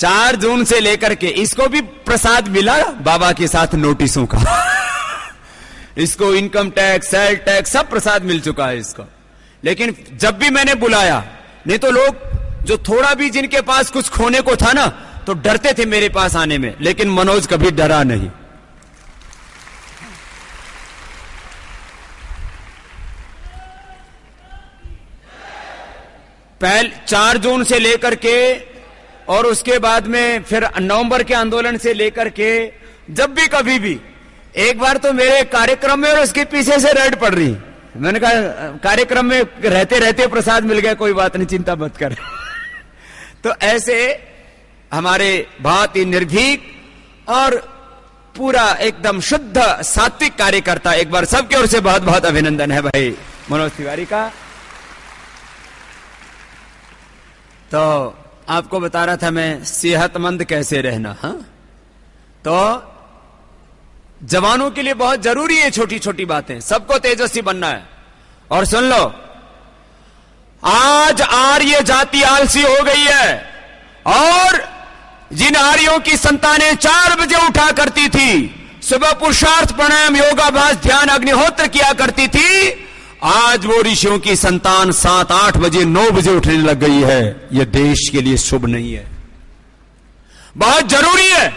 4 जून से लेकर के इसको भी प्रसाद मिला बाबा के साथ नोटिसों का इसको इनकम टैक्स, सेल टैक्स सब प्रसाद मिल चुका है इसको। लेकिन जब भी मैंने बुलाया, नहीं तो लोग जो थोड़ा भी जिनके पास कुछ खोने को था ना, तो डरते थे मेरे पास आने में, लेकिन मनोज कभी डरा नहीं। पहले 4 जून से लेकर के और उसके बाद में फिर नवंबर के आंदोलन से लेकर के जब भी कभी भी, एक बार तो मेरे कार्यक्रम में और उसके पीछे से रेड पड़ रही, मैंने कहा कार्यक्रम में रहते रहते प्रसाद मिल गया, कोई बात नहीं, चिंता मत कर तो ऐसे हमारे बहुत ही निर्भीक और पूरा एकदम शुद्ध सात्विक कार्यकर्ता, एक बार सबके ओर से बहुत बहुत अभिनंदन है भाई मनोज तिवारी का। तो आपको बता रहा था मैं सेहतमंद कैसे रहना। हाँ, तो जवानों के लिए बहुत जरूरी है छोटी छोटी बातें, सबको तेजस्वी बनना है। और सुन लो, आज आर्य जाति आलसी हो गई है, और जिन आर्यों की संतानें 4 बजे उठा करती थी, सुबह पुरुषार्थ, प्राणायाम, योगाभ्यास, ध्यान, अग्निहोत्र किया करती थी, आज वो ऋषियों की संतान 7, 8 बजे, 9 बजे उठने लग गई है। यह देश के लिए शुभ नहीं है। बहुत जरूरी है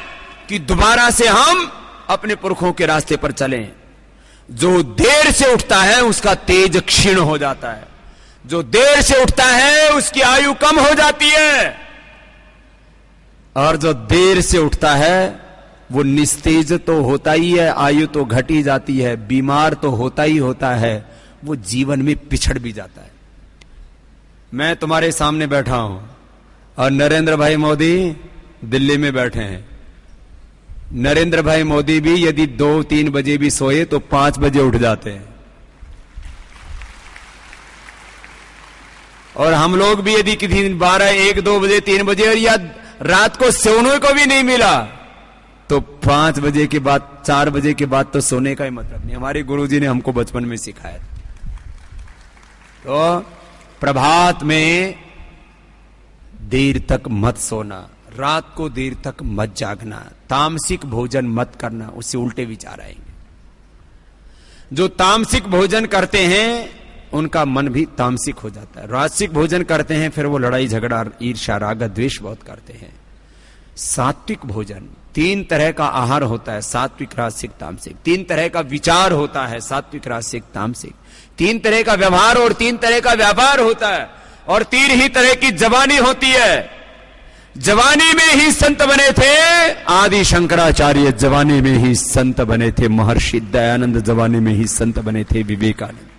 कि दोबारा से हम अपने पुरखों के रास्ते पर चलें। जो देर से उठता है उसका तेज क्षीण हो जाता है, जो देर से उठता है उसकी आयु कम हो जाती है, और जो देर से उठता है वो निस्तेज तो होता ही है, आयु तो घट ही जाती है, बीमार तो होता ही होता है, वो जीवन में पिछड़ भी जाता है। मैं तुम्हारे सामने बैठा हूं और नरेंद्र भाई मोदी दिल्ली में बैठे हैं। नरेंद्र भाई मोदी भी यदि 2-3 बजे भी सोए तो 5 बजे उठ जाते हैं, और हम लोग भी यदि किसी दिन 12, 1, 2 बजे, 3 बजे और या रात को सोने को भी नहीं मिला तो 5 बजे के बाद, 4 बजे के बाद तो सोने का ही मतलब नहीं। हमारे गुरुजी ने हमको बचपन में सिखाया। तो प्रभात में देर तक मत सोना, रात को देर तक मत जागना, तामसिक भोजन मत करना, उससे उल्टे विचार आएंगे। जो तामसिक भोजन करते हैं उनका मन भी तामसिक हो जाता है। राजसिक भोजन करते हैं फिर वो लड़ाई झगड़ा, ईर्ष्या, राग, द्वेष बहुत करते हैं। सात्विक भोजन, 3 तरह का आहार होता है, सात्विक, राजसिक, तामसिक। 3 तरह का विचार होता है, सात्विक, राजसिक, तामसिक। 3 तरह का व्यवहार और 3 तरह का व्यापार होता है, और 3 ही तरह की जवानी होती है। जवानी में ही संत बने थे आदि शंकराचार्य, जवानी में ही संत बने थे महर्षि दयानंद, जवानी में ही संत बने थे विवेकानंद।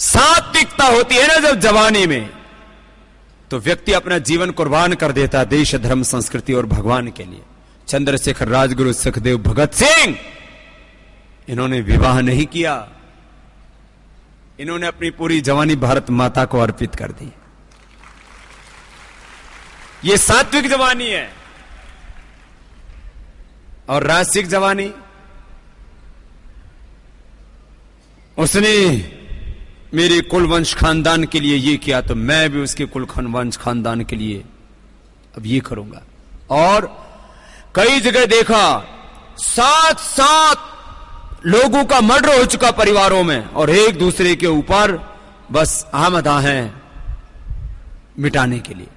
सात्विकता होती है ना जब जवानी में, तो व्यक्ति अपना जीवन कुर्बान कर देता है देश, धर्म, संस्कृति और भगवान के लिए। चंद्रशेखर, राजगुरु, सुखदेव, भगत सिंह, इन्होंने विवाह नहीं किया, इन्होंने अपनी पूरी जवानी भारत माता को अर्पित कर दी। ये सात्विक जवानी है। और राजसिक जवानी, उसने मेरे कुल वंश खानदान के लिए ये किया तो मैं भी उसके कुल वंश खानदान के लिए अब ये करूंगा। और कई जगह देखा 7-7 लोगों का मर्डर हो चुका परिवारों में, और एक दूसरे के ऊपर बस आमदा है मिटाने के लिए।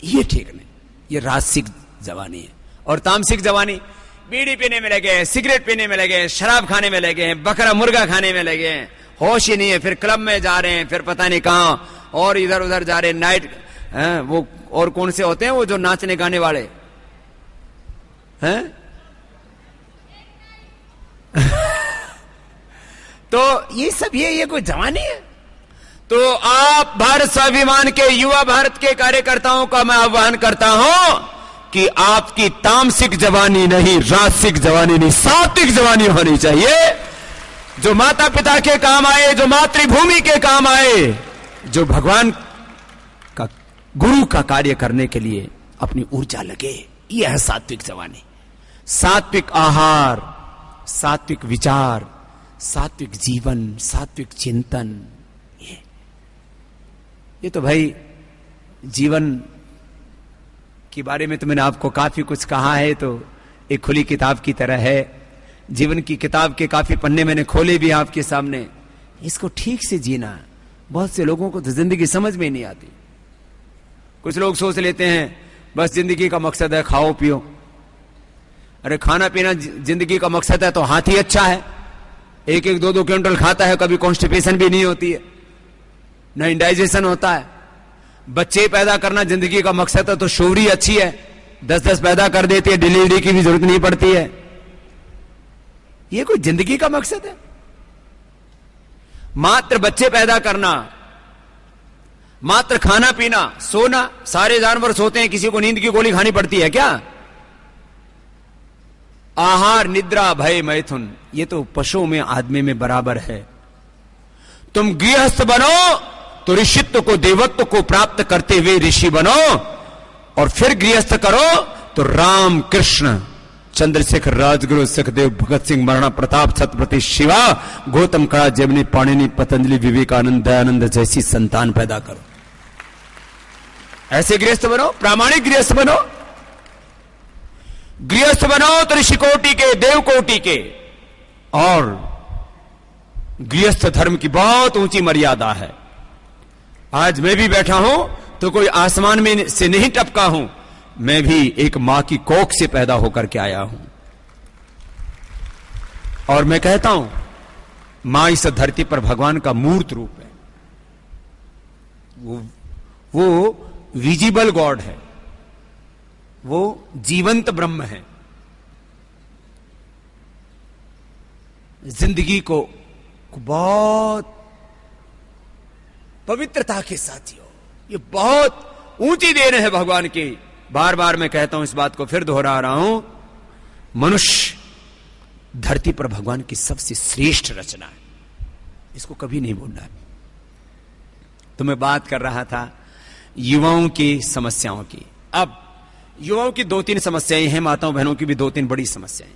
ये ठीक नहीं, ये राजसिक जवानी है। और तामसिक जवानी, बीड़ी पीने में लगे हैं, सिगरेट पीने में लगे हैं, शराब खाने में लगे हैं, बकरा मुर्गा खाने में लगे हैं, होश ही नहीं है, फिर क्लब में जा रहे हैं, फिर पता नहीं कहां और इधर उधर जा रहे हैं। नाइट वो और कौन से होते हैं वो जो नाचने गाने वाले हैं तो ये सब ये कोई जवानी है? तो आप भारत स्वाभिमान के, युवा भारत के कार्यकर्ताओं का मैं आह्वान करता हूं कि आपकी तामसिक जवानी नहीं, राजसिक जवानी नहीं, सात्विक जवानी होनी चाहिए, जो माता पिता के काम आए, जो मातृभूमि के काम आए, जो भगवान का, गुरु का कार्य करने के लिए अपनी ऊर्जा लगे। यह है सात्विक जवानी। सात्विक आहार, सात्विक विचार, सात्विक जीवन, सात्विक चिंतन, ये तो भाई जीवन जिसके बारे में तो मैंने आपको काफी कुछ कहा है, तो एक खुली किताब की तरह है। जीवन की किताब के काफी पन्ने मैंने खोले भी आपके सामने। इसको ठीक से जीना, बहुत से लोगों को तो जिंदगी समझ में नहीं आती। कुछ लोग सोच लेते हैं बस जिंदगी का मकसद है खाओ पियो। अरे खाना पीना जिंदगी का मकसद है तो हाथी अच्छा है, एक एक दो दो क्विंटल खाता है, कभी कॉन्स्टिपेशन भी नहीं होती है, न इंडाइजेशन होता है। बच्चे पैदा करना जिंदगी का मकसद है तो शोहरी अच्छी है, 10-10 पैदा कर देती है, डिलीवरी की भी जरूरत नहीं पड़ती है। ये कोई जिंदगी का मकसद है? मात्र बच्चे पैदा करना, मात्र खाना पीना, सोना। सारे जानवर सोते हैं, किसी को नींद की गोली खानी पड़ती है क्या? आहार, निद्रा, भय, मैथुन, ये तो पशुओं में आदमी में बराबर है। तुम गृहस्थ बनो तो ऋषित्व को, देवत्व को प्राप्त करते हुए ऋषि बनो, और फिर गृहस्थ करो तो राम, कृष्ण, चंद्रशेखर, राजगुरु, सुखदेव, भगत सिंह, महाराणा प्रताप, छत्रपति शिवा, गौतम कड़ा, जैमिनी, पाणिनि, पतंजलि, विवेकानंद, दयानंद जैसी संतान पैदा करो। ऐसे गृहस्थ बनो, प्रामाणिक गृहस्थ बनो। गृहस्थ बनो तो ऋषि कोटि के, देव कोटि के। और गृहस्थ धर्म की बहुत ऊंची मर्यादा है। आज मैं भी बैठा हूं तो कोई आसमान में से नहीं टपका हूं, मैं भी एक मां की कोख से पैदा होकर के आया हूं। और मैं कहता हूं मां इस धरती पर भगवान का मूर्त रूप है। वो विजिबल गॉड है, वो जीवंत ब्रह्म है। जिंदगी को बहुत पवित्रता के साथ जियो, ये बहुत ऊंची देन है भगवान की। बार बार मैं कहता हूं, इस बात को फिर दोहरा रहा हूं, मनुष्य धरती पर भगवान की सबसे श्रेष्ठ रचना है, इसको कभी नहीं भूलना है। तो मैं बात कर रहा था युवाओं की समस्याओं की। अब युवाओं की 2-3 समस्याएं हैं, माताओं बहनों की भी 2-3 बड़ी समस्याएं।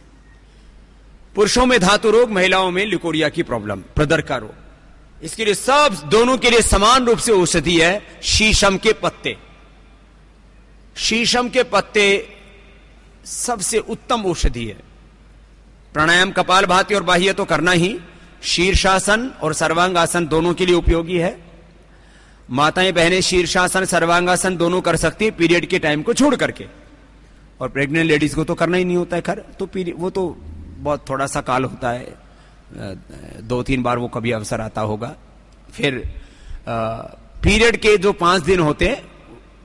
पुरुषों में धातु रोग, महिलाओं में लिकोरिया की प्रॉब्लम, प्रदर का रोग। इसके लिए सब दोनों के लिए समान रूप से औषधि है शीशम के पत्ते। शीशम के पत्ते सबसे उत्तम औषधि है। प्राणायाम, कपालभाति और बाह्य तो करना ही, शीर्षासन और सर्वांगासन दोनों के लिए उपयोगी है। माताएं बहनें शीर्षासन, सर्वांगासन दोनों कर सकती है पीरियड के टाइम को छोड़ करके। और प्रेग्नेंट लेडीज को तो करना ही नहीं होता है खैर, तो वो तो बहुत थोड़ा सा काल होता है, 2-3 बार वो कभी अवसर आता होगा। फिर पीरियड के जो 5 दिन होते हैं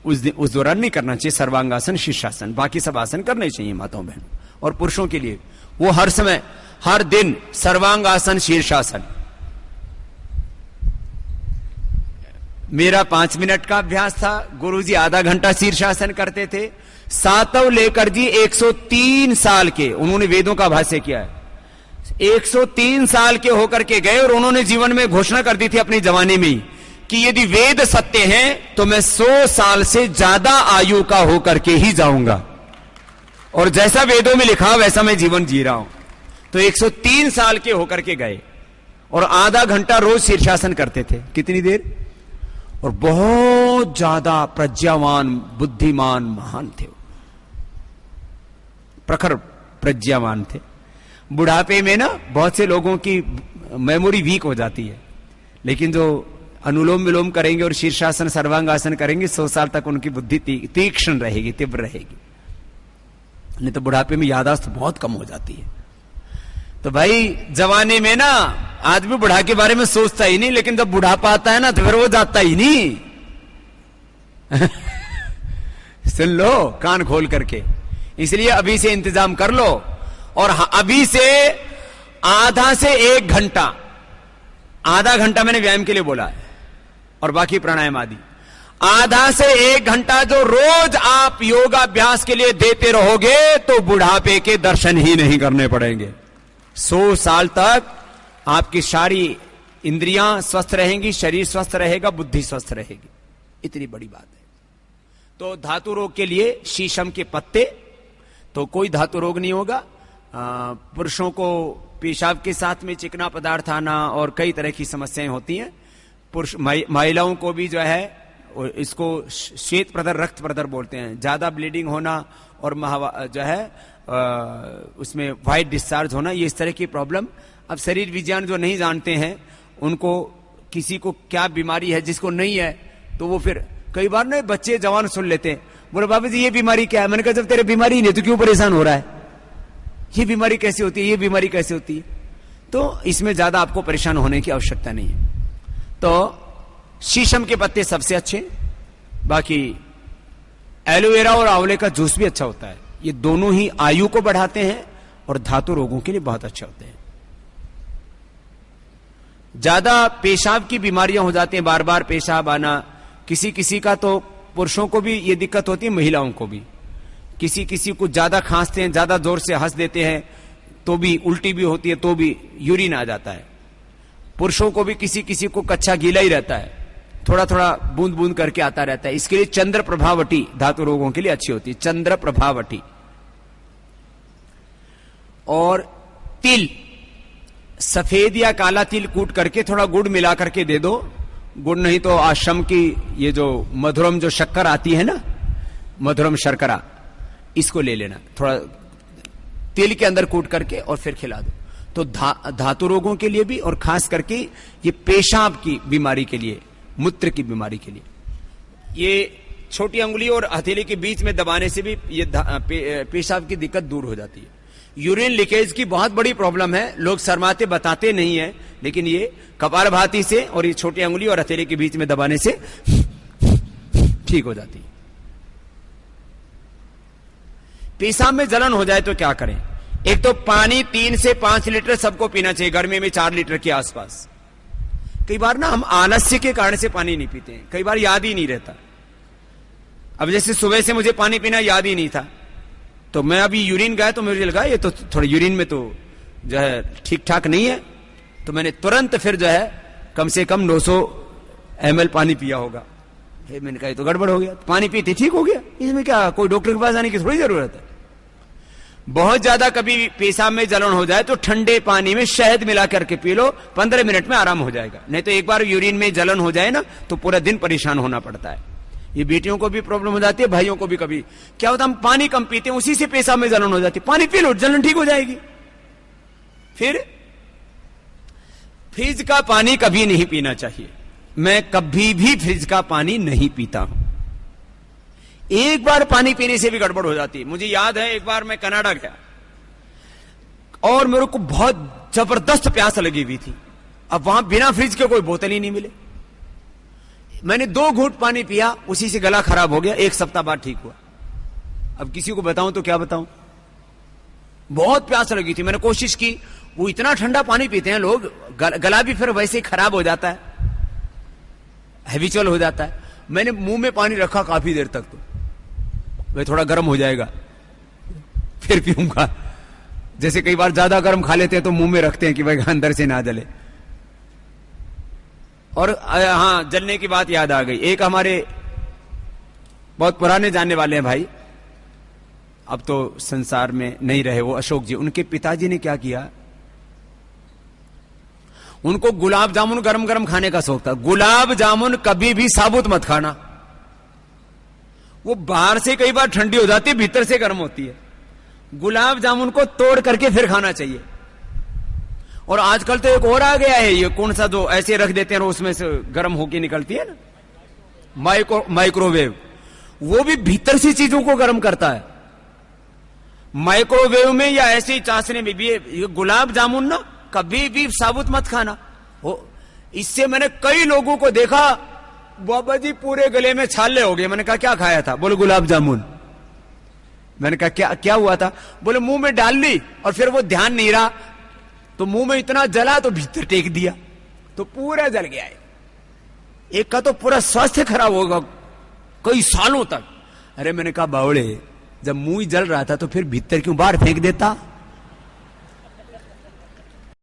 उस दौरान नहीं करना चाहिए सर्वांगासन, शीर्षासन। बाकी सब आसन करने चाहिए माताओं बहनों। और पुरुषों के लिए वो हर समय, हर दिन सर्वांगासन, शीर्षासन। मेरा 5 मिनट का अभ्यास था, गुरुजी आधा घंटा शीर्षासन करते थे। सातव लेकर जी 103 साल के, उन्होंने वेदों का भाष्य किया है, 103 साल के होकर के गए और उन्होंने जीवन में घोषणा कर दी थी अपनी जवानी में कि यदि वेद सत्य हैं तो मैं 100 साल से ज्यादा आयु का होकर के ही जाऊंगा, और जैसा वेदों में लिखा वैसा मैं जीवन जी रहा हूं। तो 103 साल के होकर के गए और आधा घंटा रोज शीर्षासन करते थे। कितनी देर? और बहुत ज्यादा प्रज्ञावान, बुद्धिमान, महान थे, प्रखर प्रज्ञावान थे। बुढ़ापे में ना बहुत से लोगों की मेमोरी वीक हो जाती है, लेकिन जो अनुलोम विलोम करेंगे और शीर्षासन, सर्वांगासन करेंगे, 100 साल तक उनकी बुद्धि तीक्ष्ण रहेगी, तीव्र रहेगी। नहीं तो बुढ़ापे में याददाश्त बहुत कम हो जाती है। तो भाई जवानी में ना आदमी बुढ़ा के बारे में सोचता ही नहीं, लेकिन जब बुढ़ापा आता है ना तो फिर वो जाता ही नहीं। सुन लो कान खोल करके, इसलिए अभी से इंतजाम कर लो। और अभी से आधा से 1 घंटा, आधा घंटा मैंने व्यायाम के लिए बोला है, और बाकी प्राणायाम आदि, आधा से 1 घंटा जो रोज आप योगाभ्यास के लिए देते रहोगे तो बुढ़ापे के दर्शन ही नहीं करने पड़ेंगे। 100 साल तक आपकी सारी इंद्रियां स्वस्थ रहेंगी, शरीर स्वस्थ रहेगा, बुद्धि स्वस्थ रहेगी। इतनी बड़ी बात है। तो धातु रोग के लिए शीशम के पत्ते, तो कोई धातु रोग नहीं होगा। पुरुषों को पेशाब के साथ में चिकना पदार्थ आना और कई तरह की समस्याएं होती हैं। पुरुष महिलाओं को भी जो है इसको श्वेत प्रदर, रक्त प्रदर बोलते हैं, ज्यादा ब्लीडिंग होना और जो है उसमें व्हाइट डिस्चार्ज होना, ये इस तरह की प्रॉब्लम। अब शरीर विज्ञान जो नहीं जानते हैं उनको, किसी को क्या बीमारी है जिसको नहीं है, तो वो फिर कई बार ना बच्चे जवान सुन लेते हैं, बोले बाबा जी ये बीमारी क्या है। मैंने कहा जब तेरे बीमारी नहीं तो क्यों परेशान हो रहा है, ये बीमारी कैसे होती है, ये बीमारी कैसे होती है। तो इसमें ज्यादा आपको परेशान होने की आवश्यकता नहीं है। तो शीशम के पत्ते सबसे अच्छे, बाकी एलोवेरा और आंवले का जूस भी अच्छा होता है। ये दोनों ही आयु को बढ़ाते हैं और धातु रोगों के लिए बहुत अच्छे होते हैं। ज्यादा पेशाब की बीमारियां हो जाती हैं, बार बार पेशाब आना, किसी किसी का तो पुरुषों को भी ये दिक्कत होती है, महिलाओं को भी। किसी किसी को ज्यादा खांसते हैं, ज्यादा जोर से हंस देते हैं तो भी उल्टी भी होती है, तो भी यूरिन आ जाता है। पुरुषों को भी किसी किसी को कच्चा गीला ही रहता है, थोड़ा थोड़ा बूंद बूंद करके आता रहता है। इसके लिए चंद्र प्रभावटी धातु रोगों के लिए अच्छी होती है, चंद्र प्रभावटी। और तिल, सफेद या काला तिल कूट करके थोड़ा गुड़ मिला करके दे दो। गुड़ नहीं तो आश्रम की ये जो मधुरम जो शक्कर आती है ना, मधुरम शर्करा, इसको ले लेना थोड़ा तिल के अंदर कूट करके और फिर खिला दो। तो धातु रोगों के लिए भी और खास करके ये पेशाब की बीमारी के लिए, मूत्र की बीमारी के लिए, ये छोटी अंगुली और हथेली के बीच में दबाने से भी ये पेशाब की दिक्कत दूर हो जाती है। यूरिन लीकेज की बहुत बड़ी प्रॉब्लम है, लोग शर्माते बताते नहीं है, लेकिन ये कपालभाति से और ये छोटी अंगुली और हथेली के बीच में दबाने से ठीक हो जाती है। पेशाब में जलन हो जाए तो क्या करें? एक तो पानी 3 से 5 लीटर सबको पीना चाहिए, गर्मी में 4 लीटर के आसपास। कई बार ना हम आलस्य के कारण से पानी नहीं पीते हैं, कई बार याद ही नहीं रहता। अब जैसे सुबह से मुझे पानी पीना याद ही नहीं था, तो मैं अभी यूरिन गया तो मुझे लगा ये तो थोड़ा यूरिन में तो जो है ठीक ठाक नहीं है, तो मैंने तुरंत फिर जो है कम से कम 900 ml पानी पिया होगा। फिर मैंने कहा ये तो गड़बड़ हो गया, तो पानी पीते ठीक हो गया, इसमें क्या कोई डॉक्टर के पास जाने की थोड़ी जरूरत है। बहुत ज्यादा कभी पेशाब में जलन हो जाए तो ठंडे पानी में शहद मिला करके पी लो, 15 मिनट में आराम हो जाएगा। नहीं तो एक बार यूरिन में जलन हो जाए ना तो पूरा दिन परेशान होना पड़ता है। ये बेटियों को भी प्रॉब्लम हो जाती है, भाइयों को भी। कभी क्या होता है, हम पानी कम पीते हैं, उसी से पेशाब में जलन हो जाती है। पानी पी लो, जलन ठीक हो जाएगी। फिर फ्रिज का पानी कभी नहीं पीना चाहिए। मैं कभी भी फ्रिज का पानी नहीं पीता हूं। एक बार पानी पीने से भी गड़बड़ हो जाती है। मुझे याद है एक बार मैं कनाडा गया और मेरे को बहुत जबरदस्त प्यास लगी हुई थी। अब वहां बिना फ्रिज के कोई बोतल ही नहीं मिले। मैंने 2 घूंट पानी पिया, उसी से गला खराब हो गया। 1 सप्ताह बाद ठीक हुआ। अब किसी को बताऊं तो क्या बताऊं, बहुत प्यास लगी थी। मैंने कोशिश की, वो इतना ठंडा पानी पीते हैं लोग, गला भी फिर वैसे ही खराब हो जाता है, हैबिचुअल हो जाता है। मैंने मुंह में पानी रखा काफी देर तक, तो भाई थोड़ा गर्म हो जाएगा फिर पीऊंगा। जैसे कई बार ज्यादा गर्म खा लेते हैं तो मुंह में रखते हैं कि भाई अंदर से ना जले। और हाँ, जलने की बात याद आ गई। एक हमारे बहुत पुराने जानने वाले हैं भाई, अब तो संसार में नहीं रहे वो, अशोक जी। उनके पिताजी ने क्या किया, उनको गुलाब जामुन गरम गरम खाने का शौक था। गुलाब जामुन कभी भी साबुत मत खाना, वो बाहर से कई बार ठंडी हो जाती है, भीतर से गर्म होती है। गुलाब जामुन को तोड़ करके फिर खाना चाहिए। और आजकल तो एक और आ गया है, ये कौन सा जो ऐसे रख देते हैं और उसमें से गर्म होके निकलती है ना, माइक्रोवेव। वो भी भीतर से चीजों को गर्म करता है। माइक्रोवेव में या ऐसे चाशनी में भी ये गुलाब जामुन ना कभी भी साबुत मत खाना। इससे मैंने कई लोगों को देखा, बाबा जी पूरे गले में छाले हो गए। मैंने कहा क्या खाया था? बोले गुलाब जामुन। मैंने कहा क्या क्या हुआ था? बोले मुंह में डाल ली और फिर वो ध्यान नहीं रहा, तो मुंह में इतना जला तो भीतर टेक दिया, तो पूरा जल गया है। एक का तो पूरा स्वास्थ्य खराब होगा कई सालों तक। अरे मैंने कहा बावड़े, जब मुंह ही जल रहा था तो फिर भीतर क्यों बाहर फेंक देता?